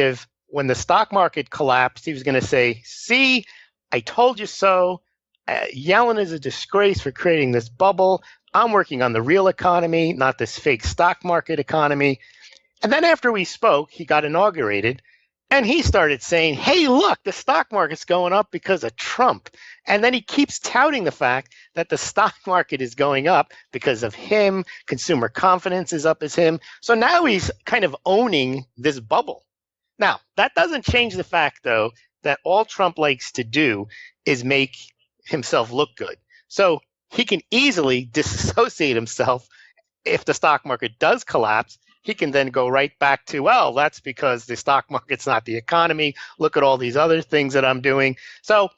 If when the stock market collapsed, he was going to say, see, I told you so. Yellen is a disgrace for creating this bubble. I'm working on the real economy, not this fake stock market economy. And then after we spoke, he got inaugurated and he started saying, hey, look, the stock market's going up because of Trump. And then he keeps touting the fact that the stock market is going up because of him. Consumer confidence is up as him. So now he's kind of owning this bubble. Now, that doesn't change the fact, though, that all Trump likes to do is make himself look good. So he can easily disassociate himself if the stock market does collapse. He can then go right back to, well, that's because the stock market's not the economy. Look at all these other things that I'm doing. So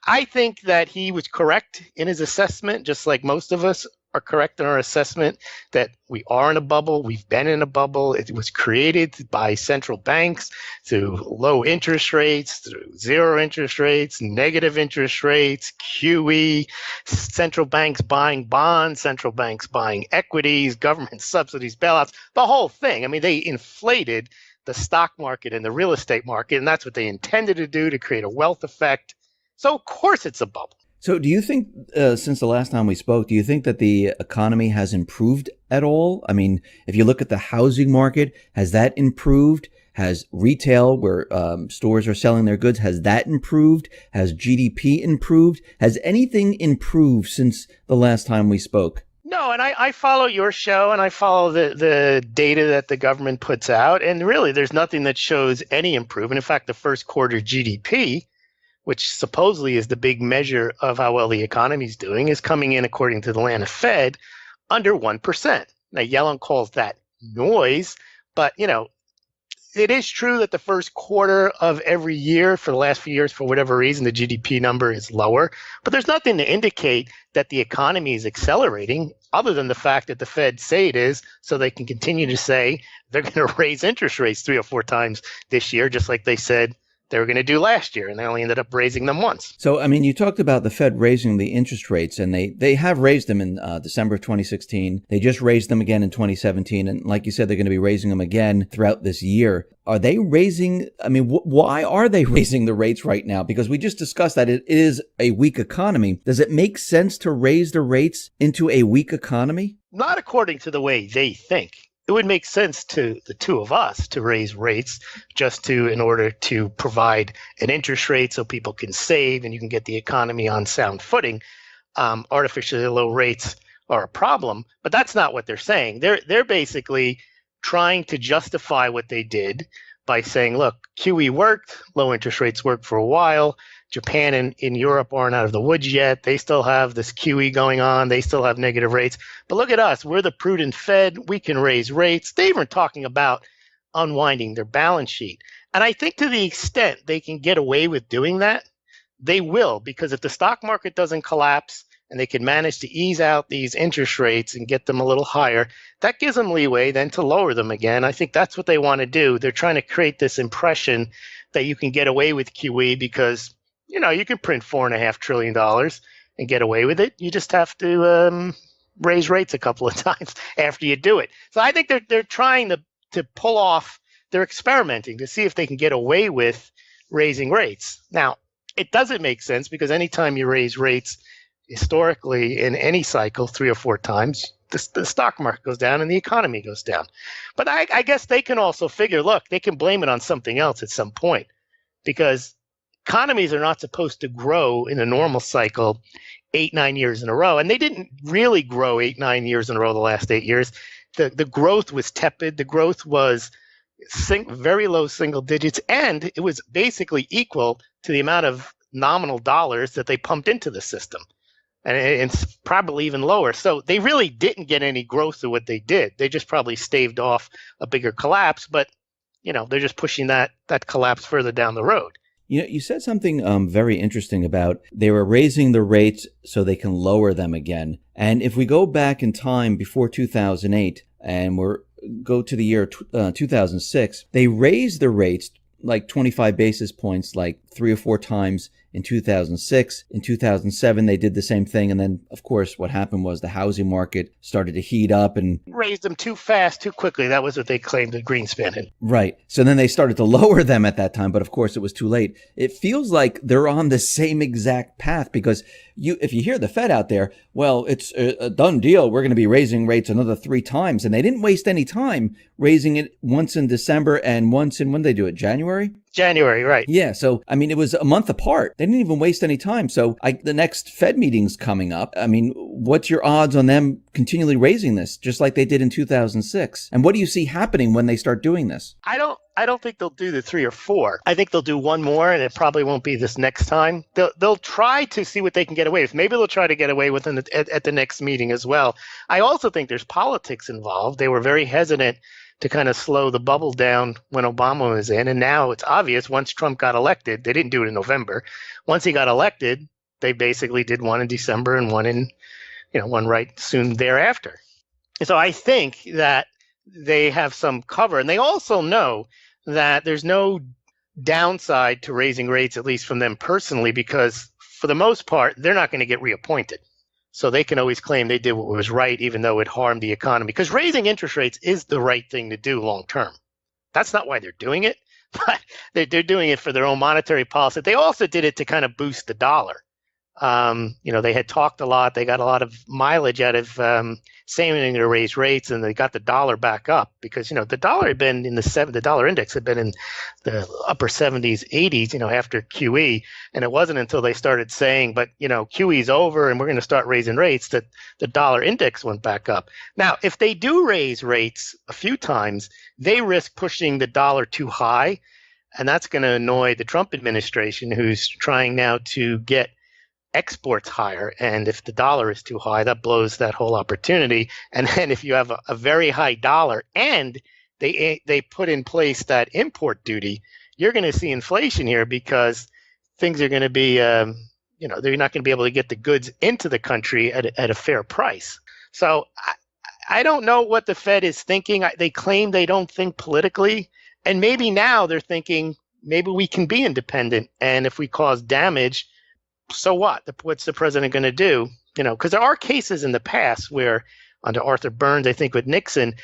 I think that he was correct in his assessment, just like most of us are correct in our assessment that we are in a bubble. We've been in a bubble. It was created by central banks through low interest rates, through zero interest rates, negative interest rates, QE, central banks buying bonds, central banks buying equities, government subsidies, bailouts, the whole thing. I mean, they inflated the stock market and the real estate market, and that's what they intended to do, to create a wealth effect. So, of course, it's a bubble. So do you think, since the last time we spoke, do you think that the economy has improved at all? I mean, if you look at the housing market, has that improved? Has retail, where stores are selling their goods, has that improved? Has GDP improved? Has anything improved since the last time we spoke? No, and I follow your show and I follow the data that the government puts out. And really, there's nothing that shows any improvement. In fact, the first quarter GDP, which supposedly is the big measure of how well the economy is doing, is coming in, according to the Atlanta Fed, under 1%. Now, Yellen calls that noise, but, it is true that the first quarter of every year for the last few years, for whatever reason, the GDP number is lower. But there's nothing to indicate that the economy is accelerating other than the fact that the Fed say it is, so they can continue to say they're going to raise interest rates 3 or 4 times this year, just like they said they were going to do last year, and they only ended up raising them once. So, I mean, you talked about the Fed raising the interest rates, and they have raised them in December of 2016. They just raised them again in 2017. And like you said, they're going to be raising them again throughout this year. Are they raising, I mean, why are they raising the rates right now? Because we just discussed that it is a weak economy. Does it make sense to raise the rates into a weak economy? Not according to the way they think. It would make sense to the two of us to raise rates in order to provide an interest rate so people can save and you can get the economy on sound footing. Artificially low rates are a problem, but that's not what they're saying. They're basically trying to justify what they did by saying, look, QE worked, low interest rates worked for a while. Japan and in Europe aren't out of the woods yet. They still have this QE going on. They still have negative rates. But look at us. We're the prudent Fed. We can raise rates. They were talking about unwinding their balance sheet. And I think to the extent they can get away with doing that, they will, because if the stock market doesn't collapse and they can manage to ease out these interest rates and get them a little higher, that gives them leeway then to lower them again. I think that's what they want to do. They're trying to create this impression that you can get away with QE because you can print $4.5 trillion and get away with it. You just have to raise rates a couple of times after you do it. So I think they're trying to pull off, they're experimenting to see if they can get away with raising rates. Now, it doesn't make sense because anytime you raise rates historically in any cycle 3 or 4 times, the stock market goes down and the economy goes down. But I guess they can also figure, look, they can blame it on something else at some point because economies are not supposed to grow in a normal cycle 8-9 years in a row. And they didn't really grow 8-9 years in a row the last 8 years. The growth was tepid. The growth was very low single digits. And it was basically equal to the amount of nominal dollars that they pumped into the system. And it's probably even lower. So they really didn't get any growth through what they did. They just probably staved off a bigger collapse. But, they're just pushing that collapse further down the road. You said something very interesting about they were raising the rates so they can lower them again. And if we go back in time before 2008 and go to the year 2006, they raised the rates like 25 basis points, like 3 or 4 times in 2006. In 2007, they did the same thing. And then, of course, what happened was the housing market started to heat up and Raised them too fast, too quickly. That was what they claimed that Greenspan had. right. So then they started to lower them at that time, but of course it was too late. It feels like they're on the same exact path because if you hear the Fed out there, well, it's a done deal. We're going to be raising rates another 3 times. And they didn't waste any time raising it once in December and once in, when they do it, January? January, right. Yeah. So, I mean, it was a month apart. They didn't even waste any time. So the next Fed meeting's coming up. I mean, what's your odds on them continually raising this, just like they did in 2006? And what do you see happening when they start doing this? I don't think they'll do the 3 or 4. I think they'll do one more, and it probably won't be this next time. They'll try to see what they can get away with. Maybe they'll try to get away with it at the next meeting as well. I also think there's politics involved. They were very hesitant to kind of slow the bubble down when Obama was in, and now it's obvious once Trump got elected, they didn't do it in November. Once he got elected, they basically did one in December and one right soon thereafter. So I think that they have some cover, and they also know that there's no downside to raising rates, at least from them personally, because for the most part, they're not going to get reappointed. So they can always claim they did what was right, even though it harmed the economy. Because raising interest rates is the right thing to do long term. That's not why they're doing it, but they're doing it for their own monetary policy. They also did it to kind of boost the dollar. They had talked a lot. They got a lot of mileage out of saying they're going to raise rates, and they got the dollar back up because, the dollar had been in the dollar index had been in the upper 70s, 80s, after QE. And it wasn't until they started saying, but, QE's over and we're going to start raising rates that the dollar index went back up. Now, if they do raise rates a few times, they risk pushing the dollar too high. And that's going to annoy the Trump administration, who's trying now to get exports higher, and if the dollar is too high, that blows that whole opportunity. And then if you have a very high dollar and they put in place that import duty, you're going to see inflation here because things are going to be they're not going to be able to get the goods into the country at a fair price. So I don't know what the Fed is thinking. They claim they don't think politically, and maybe now they're thinking maybe we can be independent, and if we cause damage, so what? What's the president going to do? Because there are cases in the past where under Arthur Burns, I think with Nixon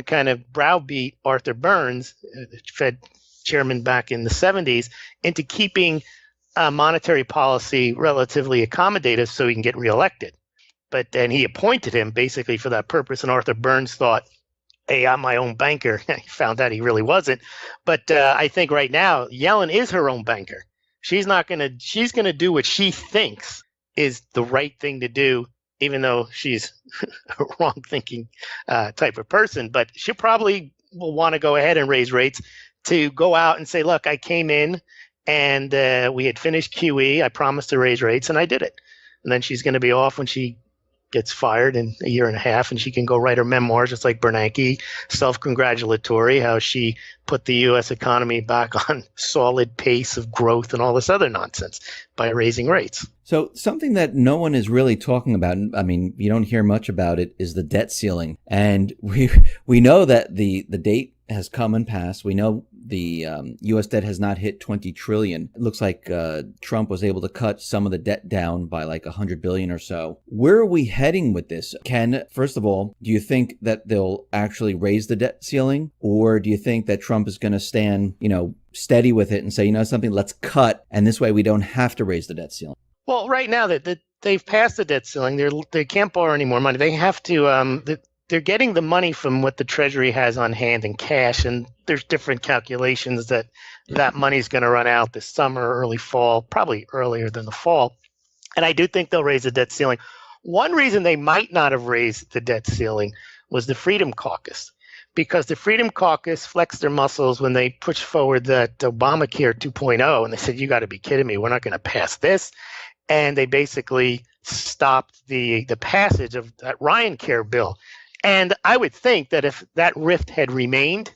kind of browbeat Arthur Burns, the Fed chairman back in the 70s, into keeping monetary policy relatively accommodative so he can get reelected. But then he appointed him basically for that purpose. And Arthur Burns thought, hey, I'm my own banker. He found out he really wasn't. But I think right now, Yellen is her own banker. She's going to do what she thinks is the right thing to do, even though she's a wrong thinking type of person. But she probably will want to go ahead and raise rates to go out and say, look, I came in and we had finished QE. I promised to raise rates and I did it. And then she's going to be off when she gets fired in a year and a half, and she can go write her memoirs, just like Bernanke, self-congratulatory, how she put the U.S. economy back on solid pace of growth and all this other nonsense by raising rates. So something that no one is really talking about, I mean, you don't hear much about it, is the debt ceiling. And we know that the date has come and passed. We know the U.S. debt has not hit 20 trillion. It looks like Trump was able to cut some of the debt down by like 100 billion or so. Where are we heading with this? Ken, first of all, do you think that they'll actually raise the debt ceiling? Or do you think that Trump is going to stand, steady with it and say, something, let's cut, and this way we don't have to raise the debt ceiling? Well, right now that they've passed the debt ceiling, they can't borrow any more money. They have to. They're getting the money from what the Treasury has on hand in cash, and there's different calculations that money is going to run out this summer, early fall, probably earlier than the fall. And I do think they'll raise the debt ceiling. One reason they might not have raised the debt ceiling was the Freedom Caucus, because the Freedom Caucus flexed their muscles when they pushed forward that Obamacare 2.0, and they said, you got to be kidding me, we're not going to pass this. And they basically stopped the passage of that Ryan Care bill. And I would think that if that rift had remained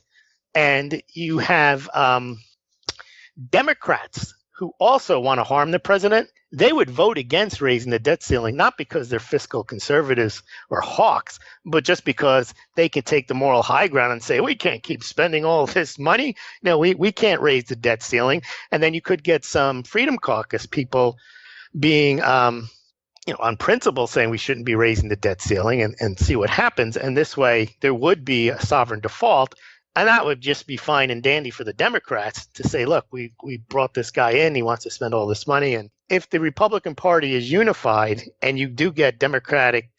and you have Democrats who also want to harm the president, they would vote against raising the debt ceiling, not because they're fiscal conservatives or hawks, but just because they can take the moral high ground and say, we can't keep spending all this money. No, we can't raise the debt ceiling. And then you could get some Freedom Caucus people being on principle saying we shouldn't be raising the debt ceiling and see what happens. And this way there would be a sovereign default. And that would just be fine and dandy for the Democrats to say, look, we brought this guy in. He wants to spend all this money. And if the Republican Party is unified and you do get Democratic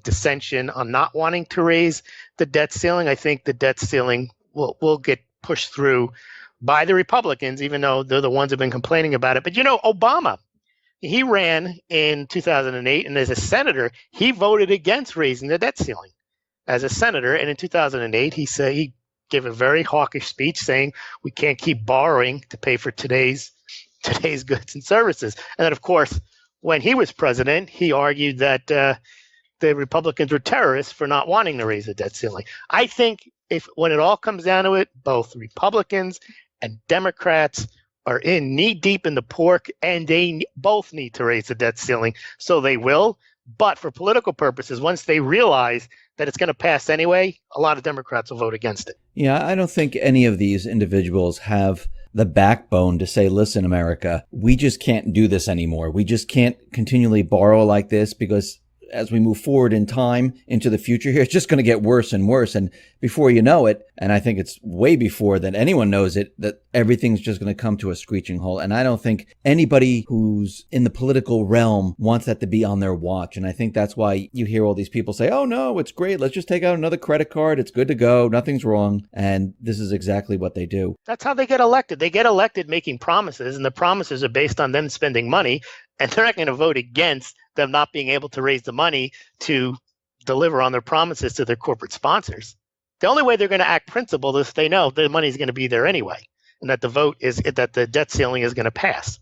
dissension on not wanting to raise the debt ceiling, I think the debt ceiling will get pushed through by the Republicans, even though they're the ones who have been complaining about it. But, Obama, he ran in 2008, and as a senator, he voted against raising the debt ceiling as a senator. And in 2008, he gave a very hawkish speech saying we can't keep borrowing to pay for today's goods and services. And then, of course, when he was president, he argued that the Republicans were terrorists for not wanting to raise the debt ceiling. I think when it all comes down to it, both Republicans and Democrats are in knee deep in the pork, and they both need to raise the debt ceiling. So they will. But for political purposes, once they realize that it's going to pass anyway, a lot of Democrats will vote against it. Yeah, I don't think any of these individuals have the backbone to say, listen, America, we just can't do this anymore. We just can't continually borrow like this, because as we move forward in time into the future here, it's just going to get worse and worse. And before you know it, and I think it's way before that anyone knows it, that everything's just going to come to a screeching halt. And I don't think anybody who's in the political realm wants that to be on their watch. And I think that's why you hear all these people say, oh, no, it's great. Let's just take out another credit card. It's good to go. Nothing's wrong. And this is exactly what they do. That's how they get elected. They get elected making promises, and the promises are based on them spending money. And they're not going to vote against them not being able to raise the money to deliver on their promises to their corporate sponsors. The only way they're going to act principled is if they know the money is going to be there anyway, and that the debt ceiling is going to pass.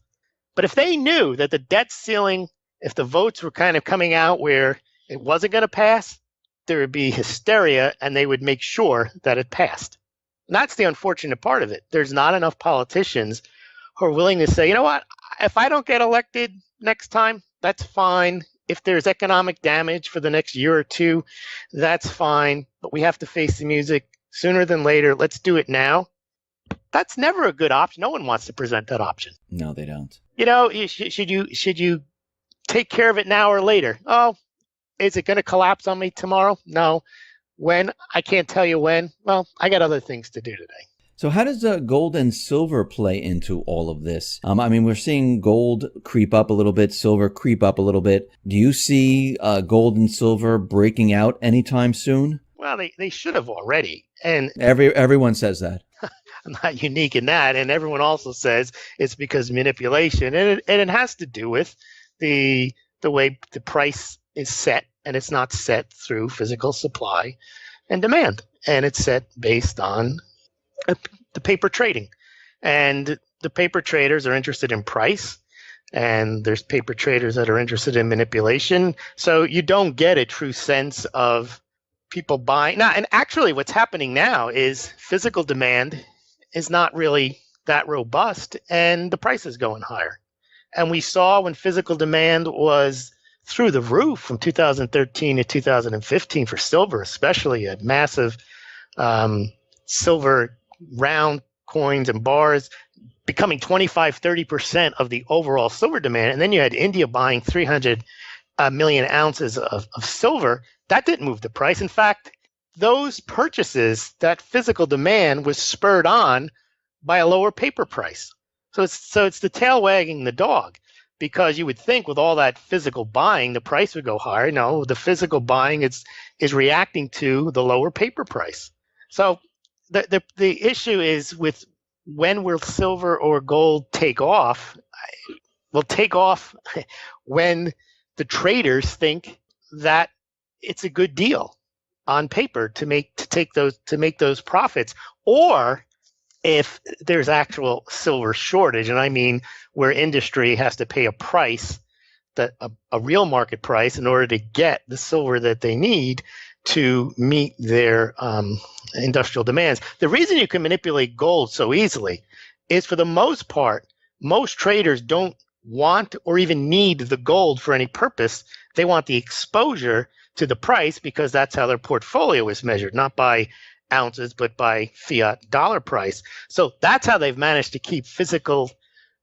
But if they knew that the debt ceiling, if the votes were kind of coming out where it wasn't going to pass, there would be hysteria, and they would make sure that it passed. And that's the unfortunate part of it. There's not enough politicians who are willing to say, you know what, if I don't get elected next time, that's fine. If there's economic damage for the next year or two, that's fine. But we have to face the music sooner than later. Let's do it now. That's never a good option. No one wants to present that option. No, they don't. Should you take care of it now or later? Oh, is it going to collapse on me tomorrow? No. When? I can't tell you when. Well, I got other things to do today. So how does gold and silver play into all of this? We're seeing gold creep up a little bit, silver creep up a little bit. Do you see gold and silver breaking out anytime soon? Well, they should have already. And everyone says that. I'm not unique in that. And everyone also says it's because manipulation. And it has to do with the way the price is set. And it's not set through physical supply and demand. And it's set based on the paper trading. And the paper traders are interested in price, and there's paper traders that are interested in manipulation. So you don't get a true sense of people buying. Now, and actually what's happening now is physical demand is not really that robust, and the price is going higher. And we saw when physical demand was through the roof from 2013 to 2015 for silver, especially a massive silver round coins and bars becoming 25-30% of the overall silver demand. And then you had India buying 300 million ounces of silver. That didn't move the price. In fact, those purchases, that physical demand was spurred on by a lower paper price. So it's the tail wagging the dog, because you would think with all that physical buying, the price would go higher. No, the physical buying is reacting to the lower paper price. So the issue is with when will silver or gold take off? Will take off when the traders think that it's a good deal on paper to make those profits, or if there's actual silver shortage, and I mean where industry has to pay a price, that a real market price, in order to get the silver that they need to meet their industrial demands. The reason you can manipulate gold so easily is, for the most part, most traders don't want or even need the gold for any purpose. They want the exposure to the price because that's how their portfolio is measured, not by ounces, but by fiat dollar price. So that's how they've managed to keep physical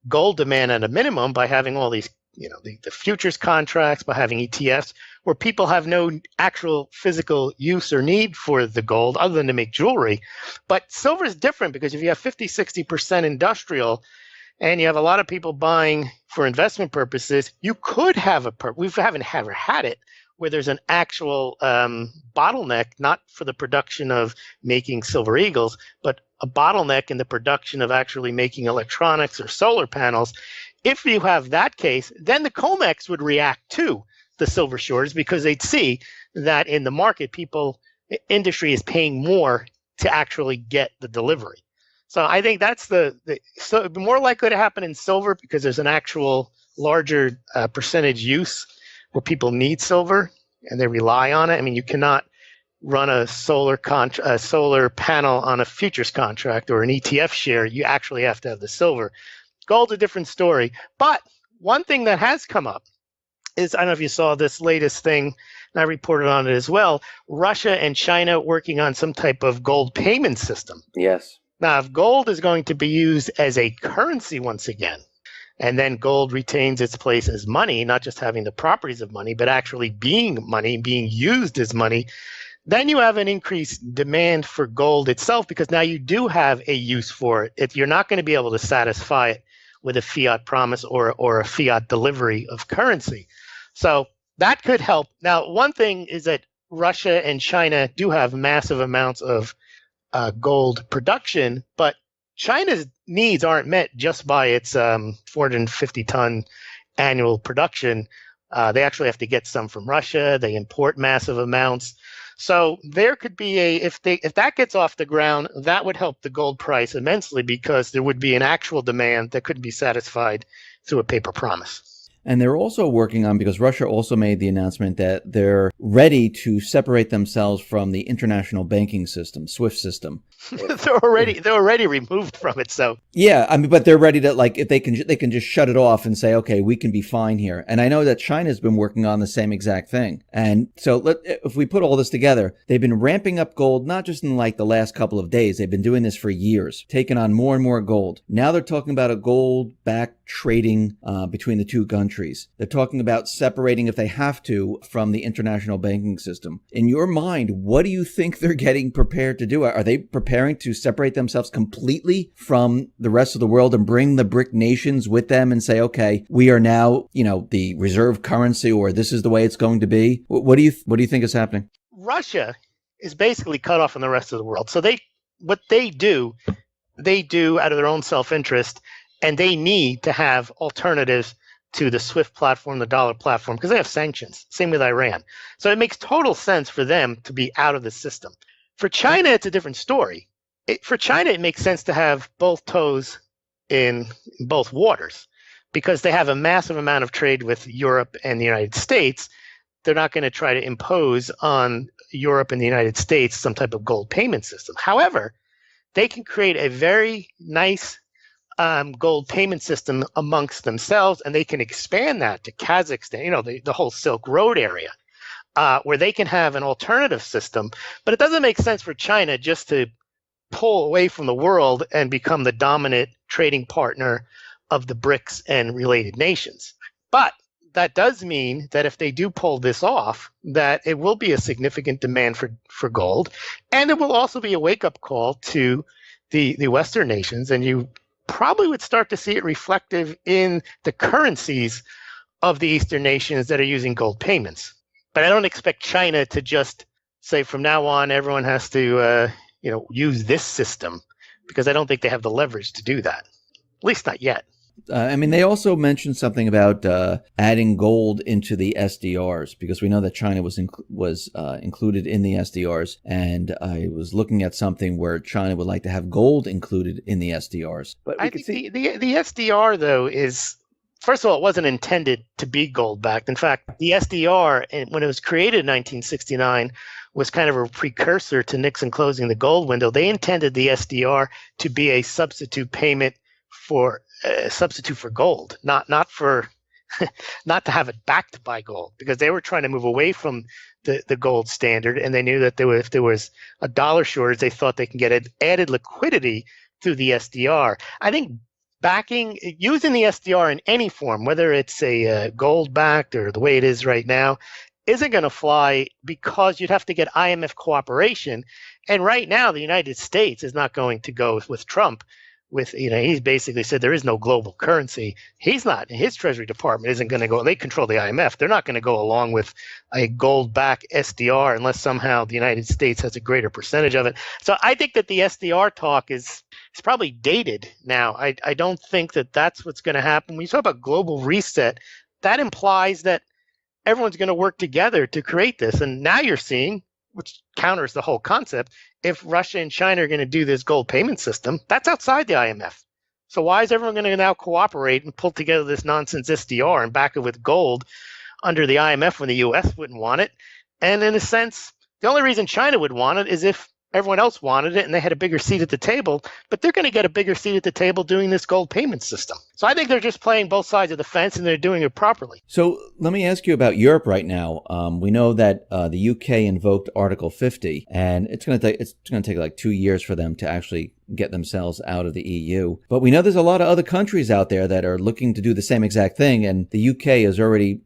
gold demand at a minimum by having all these, the futures contracts, by having ETFs where people have no actual physical use or need for the gold other than to make jewelry. But silver is different because if you have 50, 60% industrial and you have a lot of people buying for investment purposes, you could have we haven't ever had it where there's an actual bottleneck, not for the production of making silver eagles, but a bottleneck in the production of actually making electronics or solar panels. If you have that case, then the COMEX would react to the silver shortage because they'd see that in the market, industry is paying more to actually get the delivery. So I think that's so it'd be more likely to happen in silver because there's an actual larger percentage use where people need silver and they rely on it. I mean, you cannot run a solar panel on a futures contract or an ETF share. You actually have to have the silver. Gold's a different story. But one thing that has come up is, I don't know if you saw this latest thing, and I reported on it as well, Russia and China working on some type of gold payment system. Yes. Now, if gold is going to be used as a currency once again, and then gold retains its place as money, not just having the properties of money, but actually being money, being used as money, then you have an increased demand for gold itself because now you do have a use for it. You're not going to be able to satisfy it with a fiat promise or a fiat delivery of currency. So that could help. Now, one thing is that Russia and China do have massive amounts of gold production, but China's needs aren't met just by its 450-ton annual production. They actually have to get some from Russia. They import massive amounts. So there could be if that gets off the ground, that would help the gold price immensely because there would be an actual demand that couldn't be satisfied through a paper promise. And they're also working on, because Russia also made the announcement that they're ready to separate themselves from the international banking system, SWIFT system. They're already removed from it. So yeah, I mean, but they're ready to, like, if they can just shut it off and say, okay, we can be fine here. And I know that China's been working on the same exact thing. And so if we put all this together, they've been ramping up gold, not just in like the last couple of days. They've been doing this for years, taking on more and more gold. Now they're talking about a gold-backed trading between the two countries. They're talking about separating, if they have to, from the international banking system. In your mind, what do you think they're getting prepared to do? Are they preparing to separate themselves completely from the rest of the world and bring the BRIC nations with them and say, okay, we are now, the reserve currency, or this is the way it's going to be? What do you think is happening? Russia is basically cut off from the rest of the world. So what they do out of their own self-interest, and they need to have alternatives to the SWIFT platform, the dollar platform, because they have sanctions. Same with Iran. So it makes total sense for them to be out of the system. For China, it's a different story. For China, it makes sense to have both toes in both waters because they have a massive amount of trade with Europe and the United States. They're not going to try to impose on Europe and the United States some type of gold payment system. However, they can create a very nice gold payment system amongst themselves, and they can expand that to Kazakhstan, the whole Silk Road area, where they can have an alternative system. But it doesn't make sense for China just to pull away from the world and become the dominant trading partner of the BRICS and related nations. But that does mean that if they do pull this off, that it will be a significant demand for gold, and it will also be a wake-up call to the Western nations, and you probably would start to see it reflective in the currencies of the Eastern nations that are using gold payments. But I don't expect China to just say from now on everyone has to use this system, because I don't think they have the leverage to do that, at least not yet. They also mentioned something about adding gold into the SDRs, because we know that China was included in the SDRs, and I was looking at something where China would like to have gold included in the SDRs. But I think the SDR, though, is, first of all, it wasn't intended to be gold-backed. In fact, the SDR, when it was created in 1969, was kind of a precursor to Nixon closing the gold window. They intended the SDR to be a substitute payment for a substitute for gold, not for not to have it backed by gold, because they were trying to move away from the gold standard, and they knew that if there was a dollar shortage, they thought they can get added liquidity through the SDR. I think using the SDR in any form, whether it's a gold backed or the way it is right now, isn't going to fly, because you'd have to get IMF cooperation. And right now, the United States is not going to go with Trump. He's basically said there is no global currency. He's not. His Treasury Department isn't going to go. They control the IMF. They're not going to go along with a gold-backed SDR unless somehow the United States has a greater percentage of it. So I think that the SDR talk is probably dated now. I don't think that that's what's going to happen. When you talk about global reset, that implies that everyone's going to work together to create this. And now you're seeing, which counters the whole concept, if Russia and China are going to do this gold payment system, that's outside the IMF. So why is everyone going to now cooperate and pull together this nonsense SDR and back it with gold under the IMF when the US wouldn't want it? And in a sense, the only reason China would want it is if everyone else wanted it and they had a bigger seat at the table, but they're going to get a bigger seat at the table doing this gold payment system. So I think they're just playing both sides of the fence, and they're doing it properly. So let me ask you about Europe right now. We know that the UK invoked Article 50, and it's going to take like 2 years for them to actually get themselves out of the EU. But we know there's a lot of other countries out there that are looking to do the same exact thing. And the UK has already,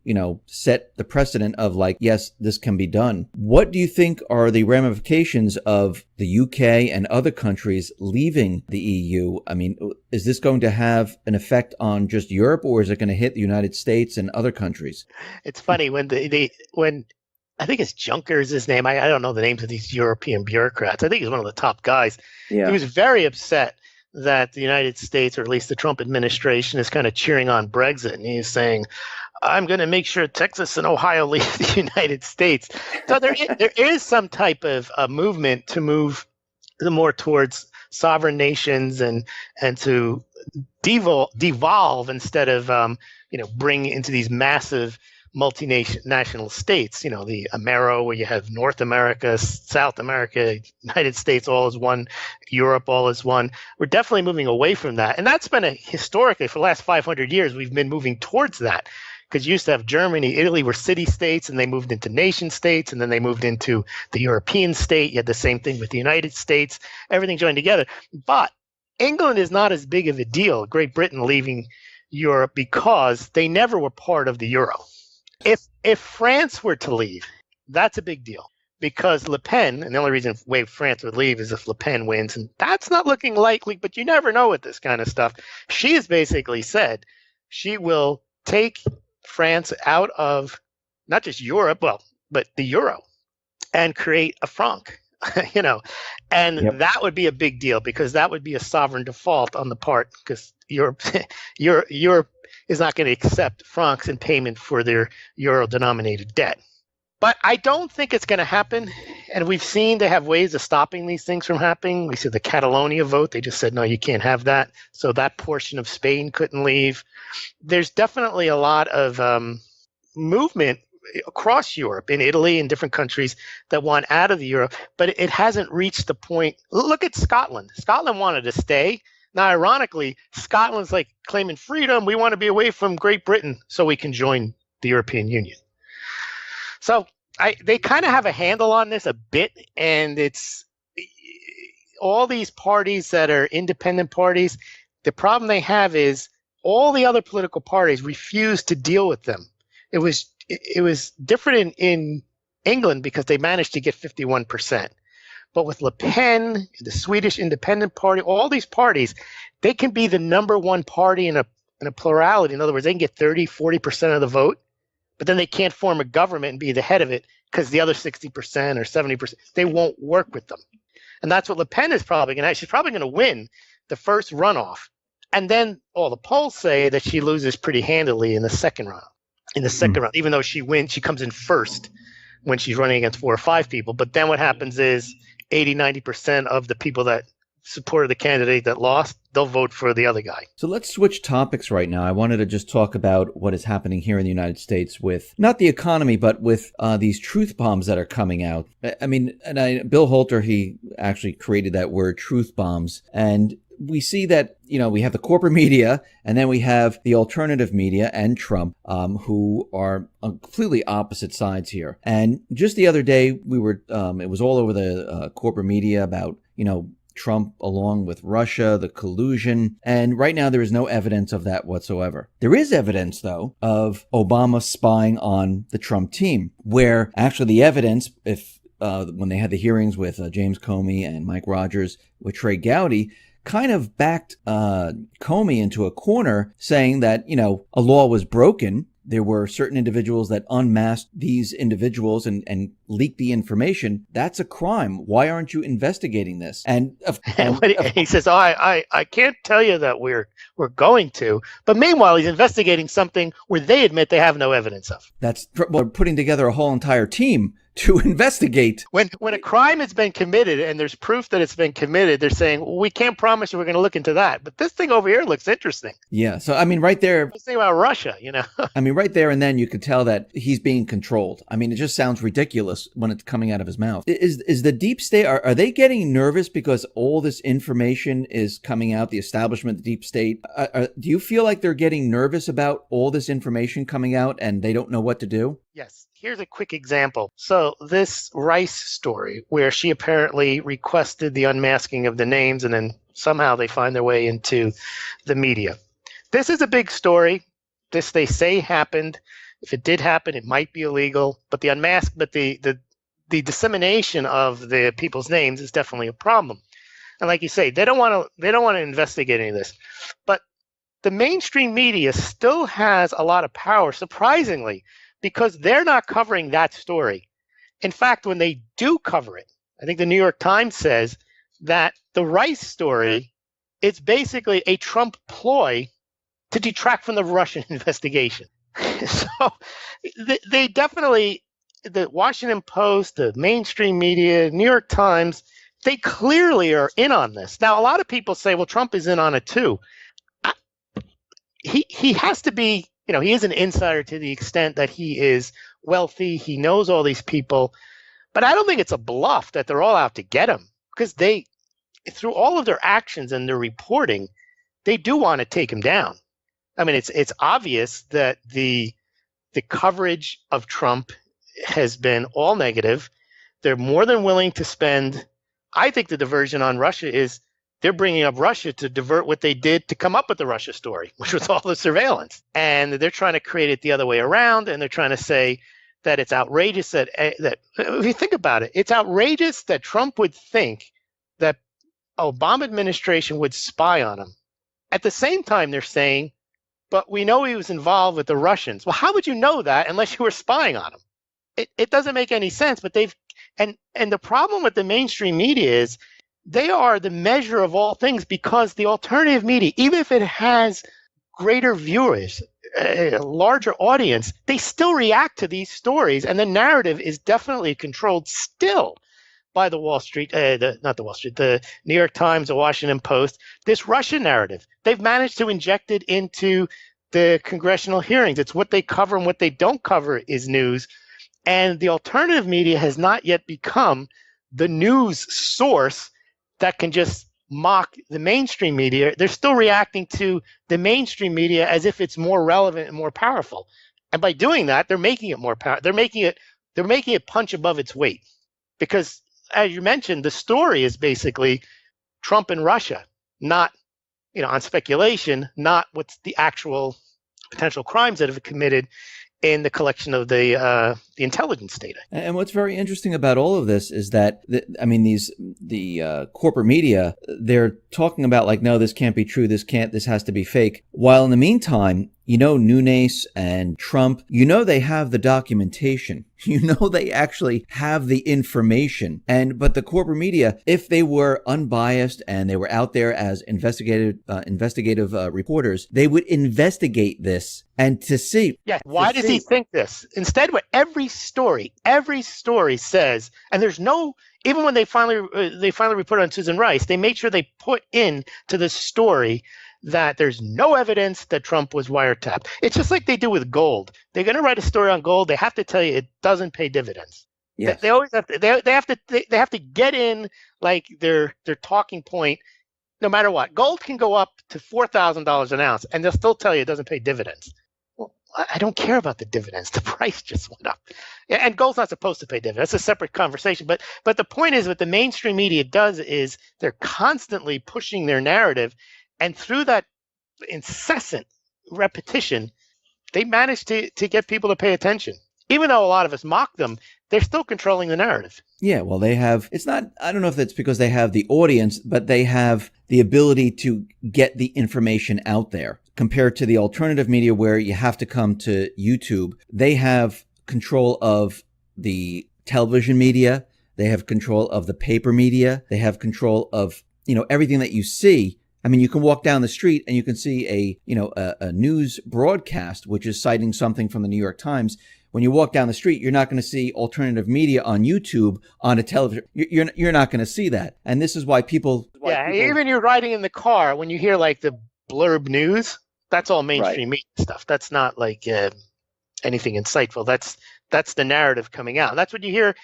set the precedent of like, yes, this can be done. What do you think are the ramifications of the UK and other countries leaving the EU? I mean, is this going to have an effect on just Europe, or is it going to hit the United States and other countries? It's funny when when I think it's Juncker is his name. I don't know the names of these European bureaucrats. I think he's one of the top guys. Yeah. He was very upset that the United States, or at least the Trump administration, is kind of cheering on Brexit. And he's saying, I'm going to make sure Texas and Ohio leave the United States. So there is some type of movement to move more towards sovereign nations and to devolve instead of bring into these massive multinational states, the Amero, where you have North America, South America, United States all as one, Europe all as one. We're definitely moving away from that. And that's been historically, for the last 500 years, we've been moving towards that. Because you used to have Germany, Italy were city states, and they moved into nation states, and then they moved into the European state. You had the same thing with the United States, everything joined together. But England is not as big of a deal, Great Britain leaving Europe, because they never were part of the euro. If France were to leave, that's a big deal, because Le Pen, and the only reason way France would leave is if Le Pen wins, and that's not looking likely, but you never know with this kind of stuff. She has basically said she will take France out of not just Europe, but the euro, and create a franc, and yep. That would be a big deal, because that would be a sovereign default on the part, because Europe is not going to accept francs in payment for their euro-denominated debt. But I don't think it's going to happen, and we've seen they have ways of stopping these things from happening. We see the Catalonia vote. They just said, no, you can't have that. So that portion of Spain couldn't leave. There's definitely a lot of movement across Europe, in Italy and different countries that want out of the euro, but it hasn't reached the point. Look at Scotland. Scotland wanted to stay. Now, ironically, Scotland's like claiming freedom. We want to be away from Great Britain so we can join the European Union. So they kind of have a handle on this a bit, and it's all these parties that are independent parties. The problem they have is all the other political parties refuse to deal with them. It was different in England because they managed to get 51%. But with Le Pen, the Swedish Independent Party, all these parties, they can be the number one party in a plurality. In other words, they can get 30, 40% of the vote, but then they can't form a government and be the head of it because the other 60% or 70%, they won't work with them. And that's what Le Pen is probably going to. She's probably going to win the first runoff. And then all the polls say that she loses pretty handily in the second round. Even though she wins, she comes in first when she's running against 4 or 5 people. But then what happens is 80, 90% of the people that supported the candidate that lost, they'll vote for the other guy. So let's switch topics right now. I wanted to just talk about what is happening here in the United States with not the economy, but with these truth bombs that are coming out. I mean, Bill Holter, he actually created that word, truth bombs. And we see that, we have the corporate media and then we have the alternative media and Trump, who are on completely opposite sides here. And just the other day, it was all over the corporate media about, Trump along with Russia, the collusion. And right now, there is no evidence of that whatsoever. There is evidence, though, of Obama spying on the Trump team, where actually the evidence, when they had the hearings with James Comey and Mike Rogers with Trey Gowdy, kind of backed Comey into a corner, saying that, a law was broken. There were certain individuals that unmasked these individuals and leaked the information. That's a crime. Why aren't you investigating this? And he says, I can't tell you that we're going to. But meanwhile, he's investigating something where they admit they have no evidence of. We're putting together a whole entire team to investigate. When a crime has been committed and there's proof that it's been committed, they're saying, well, we can't promise you we're going to look into that. But this thing over here looks interesting. Yeah. So, right there. Let's think about Russia, right there and then you could tell that he's being controlled. It just sounds ridiculous when it's coming out of his mouth. Is the deep state, are they getting nervous because all this information is coming out, the establishment, the deep state? Do you feel like they're getting nervous about all this information coming out and they don't know what to do? Yes. Here's a quick example. So this Rice story, where she apparently requested the unmasking of the names and then somehow they find their way into the media. This is a big story. This, they say, happened. If it did happen, it might be illegal. But the dissemination of the people's names is definitely a problem. And like you say, they don't want to investigate any of this. But the mainstream media still has a lot of power, surprisingly, because they're not covering that story. In fact, when they do cover it, I think the New York Times says that the Rice story, it's basically a Trump ploy to detract from the Russian investigation. So they definitely, the Washington Post, the mainstream media, New York Times, they clearly are in on this. Now, a lot of people say, well, Trump is in on it too. He has to be, he is an insider to the extent that he is wealthy. He knows all these people. But I don't think it's a bluff that they're all out to get him, because they, through all of their actions and their reporting, they do want to take him down. It's obvious that the coverage of Trump has been all negative. They're more than willing to spend. I think the diversion on Russia is they're bringing up Russia to divert what they did to come up with the Russia story, which was all the surveillance. And they're trying to create it the other way around. And they're trying to say that it's outrageous that if you think about it, it's outrageous that Trump would think that Obama administration would spy on him. At the same time, they're saying, but we know he was involved with the Russians. Well, how would you know that unless you were spying on him? It doesn't make any sense. But and the problem with the mainstream media is they are the measure of all things, because the alternative media, even if it has greater viewers, a larger audience, they still react to these stories. And the narrative is definitely controlled still by the the New York Times, the Washington Post, this Russian narrative. They've managed to inject it into the congressional hearings. It's what they cover, and what they don't cover is news. And the alternative media has not yet become the news source that can just mock the mainstream media. They're still reacting to the mainstream media as if it's more relevant and more powerful. And by doing that, they're making it more powerful. They're making it punch above its weight. Because, as you mentioned, the story is basically Trump and Russia, not, on speculation, not what's the actual potential crimes that have been committed in the collection of the intelligence data. And what's very interesting about all of this is that, the corporate media, they're talking about like, no, this can't be true. This has to be fake. While in the meantime, Nunes and Trump, they have the documentation. They actually have the information. But the corporate media, if they were unbiased and they were out there as investigative reporters, they would investigate this and to see. Yeah. Why does he think this? Instead, what every story says, and there's no, even when they finally report on Susan Rice, they made sure they put in to the story that there's no evidence that Trump was wiretapped. It's just like they do with gold. They're going to write a story on gold. They have to tell you it doesn't pay dividends. Yes. They always have to. They have to get in like their talking point. no matter what. Gold can go up to $4,000 an ounce, and they'll still tell you it doesn't pay dividends. Well, I don't care about the dividends. The price just went up. And gold's not supposed to pay dividends. That's a separate conversation. But the point is, what the mainstream media does is they're constantly pushing their narrative, and through that incessant repetition, they manage to get people to pay attention. Even though a lot of us mock them, they're still controlling the narrative. Yeah, well, they have, it's not, I don't know if that's because they have the audience, but they have the ability to get the information out there compared to the alternative media where you have to come to YouTube. They have control of the television media. They have control of the paper media. They have control of, everything that you see. I mean, you can walk down the street and you can see a news broadcast, which is citing something from the New York Times. When you walk down the street, you're not going to see alternative media on YouTube on a television. You're not going to see that. And this is why people. Even you're riding in the car, when you hear like the blurb news, that's all mainstream media stuff. That's not like anything insightful. That's the narrative coming out. That's what you hear.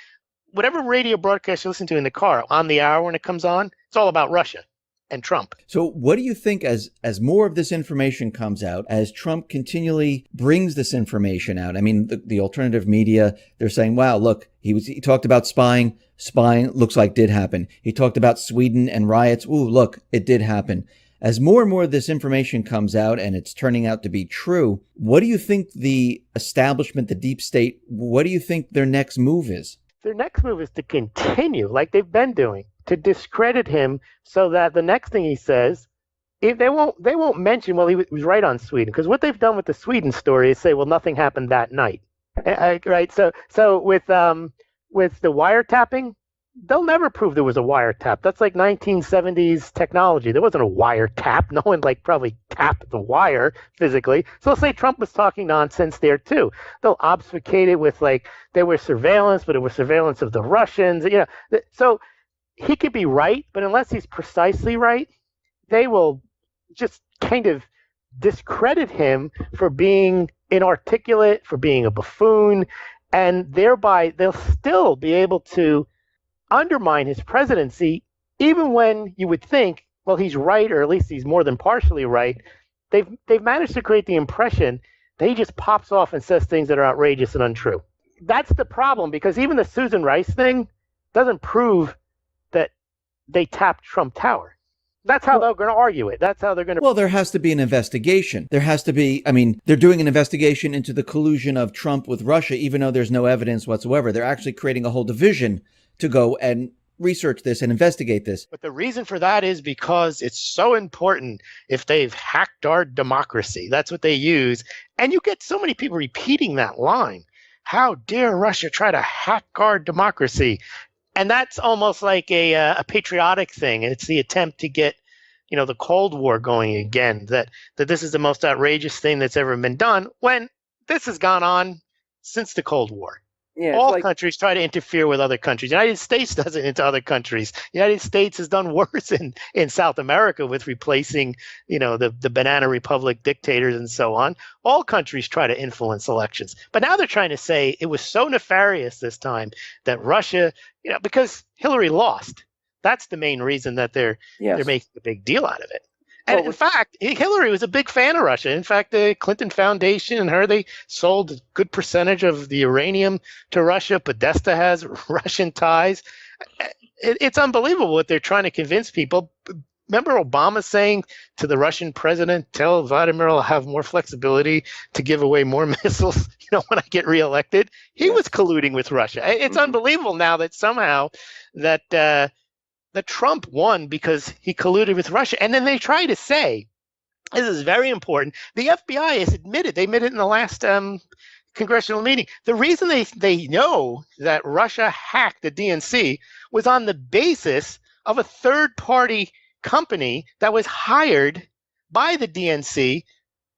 Whatever radio broadcast you listen to in the car, on the hour when it comes on, it's all about Russia and Trump. So what do you think as more of this information comes out, as Trump continually brings this information out? I mean, the alternative media, they're saying, wow, look, he talked about spying. Spying looks like did happen. He talked about Sweden and riots. Ooh, look, it did happen. As more and more of this information comes out and it's turning out to be true, what do you think the establishment, the deep state, what do you think their next move is? Their next move is to continue, like they've been doing, to discredit him so that the next thing he says, if they won't mention, well, he was right on Sweden. Because what they've done with the Sweden story is say, well, nothing happened that night. Right? So with the wiretapping, they'll never prove there was a wiretap. That's like 1970s technology. There wasn't a wiretap. No one probably tapped the wire physically. So they'll say Trump was talking nonsense there too. They'll obfuscate it with there was surveillance, but it was surveillance of the Russians. So he could be right, but unless he's precisely right, they will just kind of discredit him for being inarticulate, for being a buffoon, and thereby they'll still be able to undermine his presidency, even when you would think, well, he's right, or at least he's more than partially right. They've managed to create the impression that he just pops off and says things that are outrageous and untrue. That's the problem, because even the Susan Rice thing doesn't prove that they tapped Trump Tower. That's how they're going to argue it. That's how they're going to. Well, there has to be an investigation. There has to be, they're doing an investigation into the collusion of Trump with Russia, even though there's no evidence whatsoever. They're actually creating a whole division to go and research this and investigate this. But the reason for that is because it's so important if they've hacked our democracy. That's what they use. And you get so many people repeating that line. How dare Russia try to hack our democracy? And that's almost like a patriotic thing. It's the attempt to get, the Cold War going again, that this is the most outrageous thing that's ever been done, when this has gone on since the Cold War. Yeah, all countries try to interfere with other countries. The United States does it into other countries. The United States has done worse in South America with replacing, the Banana Republic dictators and so on. All countries try to influence elections. But now they're trying to say it was so nefarious this time that Russia, because Hillary lost. That's the main reason that they're making a big deal out of it. And in fact, Hillary was a big fan of Russia. In fact, the Clinton Foundation and they sold a good percentage of the uranium to Russia. Podesta has Russian ties. It's unbelievable what they're trying to convince people. Remember Obama saying to the Russian president, tell Vladimir I'll have more flexibility to give away more missiles, when I get reelected. He was colluding with Russia. It's unbelievable now that somehow that Trump won because he colluded with Russia. And then they try to say, this is very important, the FBI has admitted, they admitted in the last congressional meeting, the reason they know that Russia hacked the DNC was on the basis of a third-party company that was hired by the DNC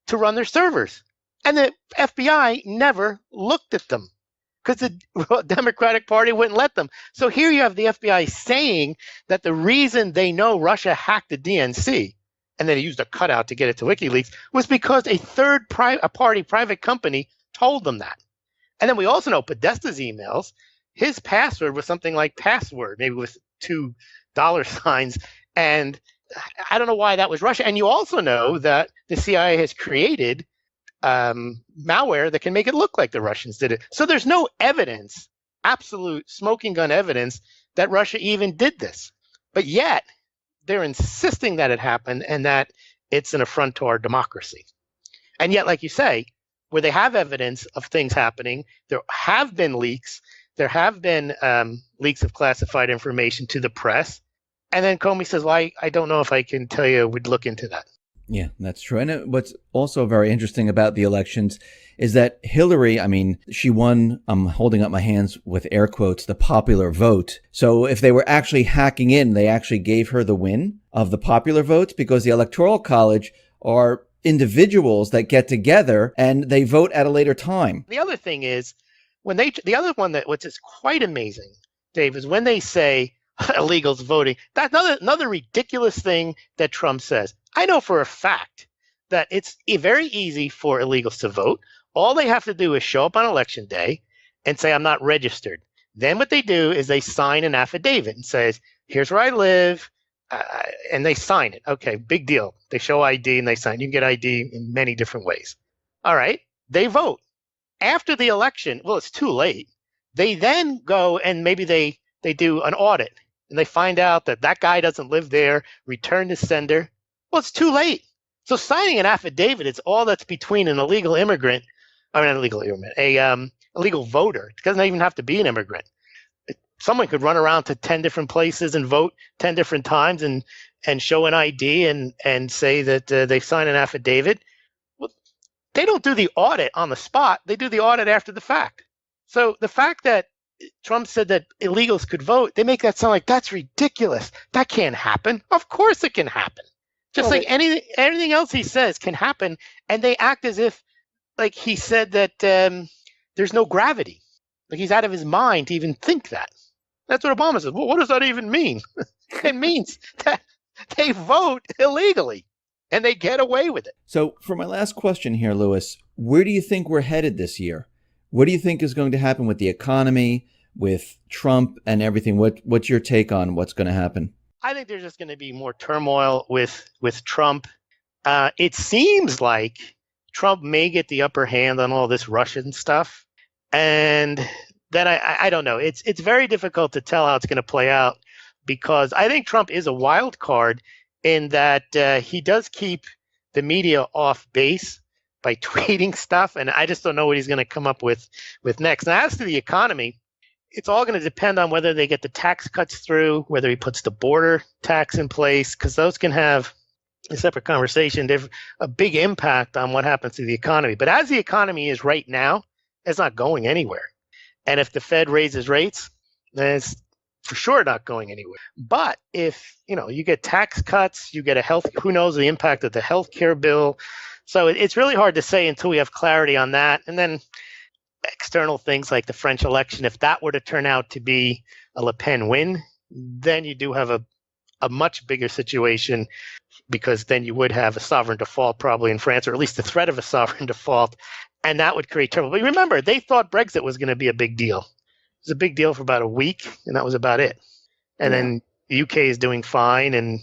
to run their servers. And the FBI never looked at them, because the Democratic Party wouldn't let them. So here you have the FBI saying that the reason they know Russia hacked the DNC, and then they used a cutout to get it to WikiLeaks, was because a third-party private company told them that. And then we also know Podesta's emails, his password was something like password, maybe with $2 signs. And I don't know why that was Russia. And you also know that the CIA has created malware that can make it look like the Russians did it. So there's no evidence, absolute smoking gun evidence, that Russia even did this. But yet they're insisting that it happened and that it's an affront to our democracy. And yet, like you say, where they have evidence of things happening, there have been leaks. There have been leaks of classified information to the press. And then Comey says, well, I don't know if I can tell you, we'd look into that. Yeah, that's true. And what's also very interesting about the elections is that Hillary, I mean, she won, I'm holding up my hands with air quotes, the popular vote. So if they were actually hacking in, they actually gave her the win of the popular votes, because the Electoral College are individuals that get together and they vote at a later time. The other thing is, the other one that which is quite amazing, Dave, is when they say illegals voting. That's another ridiculous thing that Trump says. I know for a fact that it's very easy for illegals to vote. All they have to do is show up on election day and say, I'm not registered. Then what they do is they sign an affidavit and says, here's where I live, and they sign it. Okay, big deal. They show ID and they sign. You can get ID in many different ways. All right, they vote. After the election, well, it's too late. They then go and maybe they do an audit and they find out that that guy doesn't live there, return to sender. Well, it's too late. So signing an affidavit is all that's between an illegal immigrant, not an illegal immigrant, a illegal voter. It doesn't even have to be an immigrant. Someone could run around to 10 different places and vote 10 different times and show an ID and say that they sign an affidavit. Well, they don't do the audit on the spot. They do the audit after the fact. So the fact that Trump said that illegals could vote, they make that sound like that's ridiculous. That can't happen. Of course it can happen. Just like anything else he says can happen, and they act as if like he said that there's no gravity. Like he's out of his mind to even think that. That's what Obama says. Well, what does that even mean? It means that they vote illegally, and they get away with it. So for my last question here, Louis, where do you think we're headed this year? What do you think is going to happen with the economy, with Trump and everything? What's your take on what's going to happen? I think there's just going to be more turmoil with Trump. It seems like Trump may get the upper hand on all this Russian stuff. And then I don't know. It's very difficult to tell how it's going to play out, because I think Trump is a wild card in that he does keep the media off base by tweeting stuff. And I just don't know what he's going to come up with next. Now, as to the economy, it's all going to depend on whether they get the tax cuts through, whether he puts the border tax in place, because those can have a separate conversation. They have a big impact on what happens to the economy. But as the economy is right now, it's not going anywhere. And if the Fed raises rates, then it's for sure not going anywhere. But if you get tax cuts, you get who knows the impact of the health care bill. So it's really hard to say until we have clarity on that. And then external things like the French election, if that were to turn out to be a Le Pen win, then you do have a much bigger situation, because then you would have a sovereign default probably in France, or at least the threat of a sovereign default, and that would create trouble. But remember, they thought Brexit was going to be a big deal. It was a big deal for about a week, and that was about it. And then the UK is doing fine, and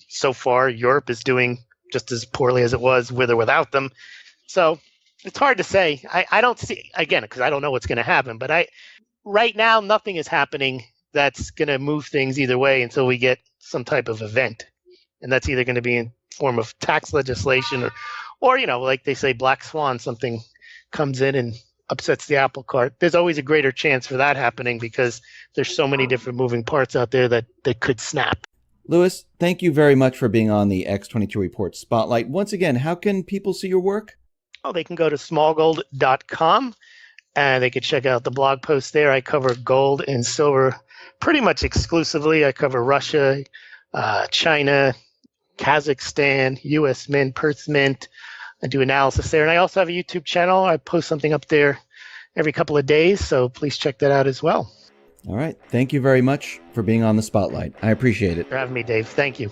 so far Europe is doing just as poorly as it was with or without them. So it's hard to say. I don't see, again, because I don't know what's going to happen, but right now nothing is happening that's going to move things either way until we get some type of event. And that's either going to be in form of tax legislation or like they say, black swan, something comes in and upsets the apple cart. There's always a greater chance for that happening because there's so many different moving parts out there that could snap. Louis, thank you very much for being on the X22 Report Spotlight. Once again, how can people see your work? Oh, they can go to smallgold.com and they could check out the blog post there. I cover gold and silver pretty much exclusively. I cover Russia, China, Kazakhstan, U.S. Mint, Perth Mint. I do analysis there. And I also have a YouTube channel. I post something up there every couple of days, so please check that out as well. All right. Thank you very much for being on the Spotlight. I appreciate it. For having me, Dave. Thank you.